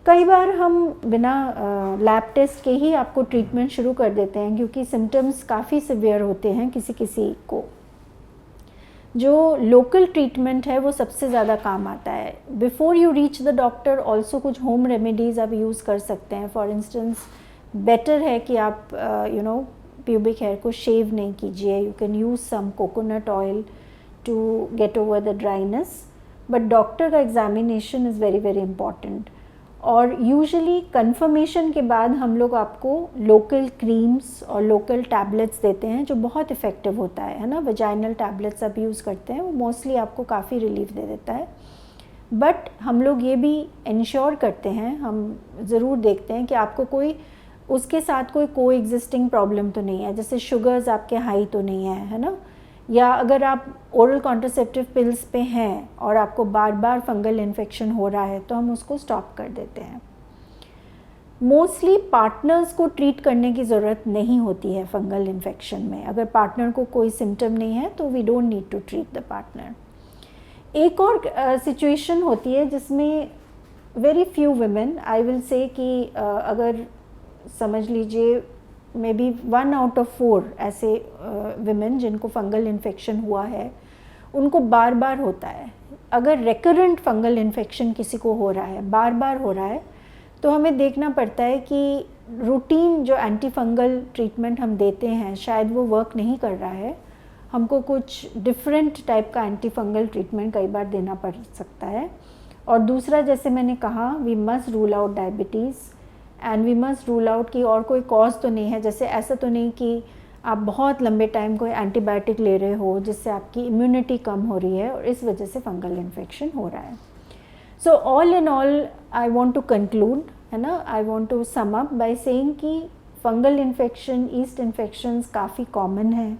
कई बार हम बिना लैब टेस्ट के ही आपको ट्रीटमेंट शुरू कर देते हैं, क्योंकि सिम्टम्स काफ़ी सिवियर होते हैं किसी किसी को। जो लोकल ट्रीटमेंट है वो सबसे ज़्यादा काम आता है। Before you reach the doctor also कुछ होम रेमेडीज़ आप यूज़ कर सकते हैं। फॉर इंस्टेंस, बेटर है कि आप प्यूबिक हेयर को शेव नहीं कीजिए। You can use some coconut oil to get over the dryness, but doctor का examination is very very important. और यूजुअली कंफर्मेशन के बाद हम लोग आपको लोकल क्रीम्स और लोकल टैबलेट्स देते हैं, जो बहुत इफ़ेक्टिव होता है ना। वजाइनल टैबलेट्स आप यूज़ करते हैं, वो मोस्टली आपको काफ़ी रिलीफ दे देता है। बट हम लोग ये भी इंश्योर करते हैं, हम ज़रूर देखते हैं कि आपको कोई उसके साथ कोई एग्जिस्टिंग प्रॉब्लम तो नहीं है, जैसे शुगर्स आपके हाई तो नहीं है ना, या अगर आप ओरल कॉन्ट्रासेप्टिव पिल्स पे हैं और आपको बार बार फंगल इन्फेक्शन हो रहा है, तो हम उसको स्टॉप कर देते हैं। मोस्टली पार्टनर्स को ट्रीट करने की ज़रूरत नहीं होती है फंगल इन्फेक्शन में। अगर पार्टनर को कोई सिम्टम नहीं है तो we don't need to treat the partner. एक और सिचुएशन होती है जिसमें very few women, I will say कि अगर समझ लीजिए मे बी 1 out of 4 ऐसे विमेन जिनको फंगल इन्फेक्शन हुआ है, उनको बार बार होता है। अगर रिकरेंट फंगल इन्फेक्शन किसी को हो रहा है, बार बार हो रहा है, तो हमें देखना पड़ता है कि रूटीन जो एंटी फंगल ट्रीटमेंट हम देते हैं शायद वो वर्क नहीं कर रहा है। हमको कुछ डिफरेंट टाइप का एंटी फंगल ट्रीटमेंट कई बार देना पड़ सकता है। और दूसरा, जैसे मैंने कहा, we must rule out diabetes and we must rule out कि और कोई कॉज तो नहीं है। जैसे ऐसा तो नहीं कि आप बहुत लंबे टाइम कोई एंटीबायोटिक ले रहे हो जिससे आपकी इम्यूनिटी कम हो रही है और इस वजह से फंगल इन्फेक्शन हो रहा है। So all in all I want to conclude, है ना, I want to sum up by saying कि फंगल इन्फेक्शन, ईस्ट इन्फेक्शंस काफ़ी कॉमन है,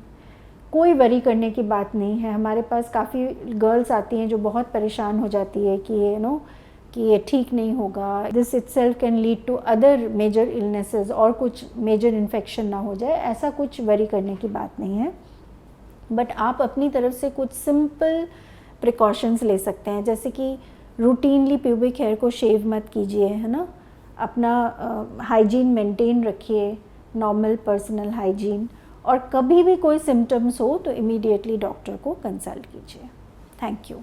कोई वरी करने की बात नहीं है। हमारे पास काफ़ी गर्ल्स आती हैं जो बहुत परेशान हो जाती है कि कि ये ठीक नहीं होगा, this itself can lead to other major illnesses और कुछ मेजर इन्फेक्शन ना हो जाए। ऐसा कुछ वरी करने की बात नहीं है, बट आप अपनी तरफ से कुछ सिंपल प्रिकॉशंस ले सकते हैं, जैसे कि रूटीनली प्यूबिक हेयर को शेव मत कीजिए, है ना, अपना हाइजीन मेंटेन रखिए, नॉर्मल पर्सनल हाइजीन, और कभी भी कोई सिम्टम्स हो तो इमीडिएटली डॉक्टर को कंसल्ट कीजिए। Thank you.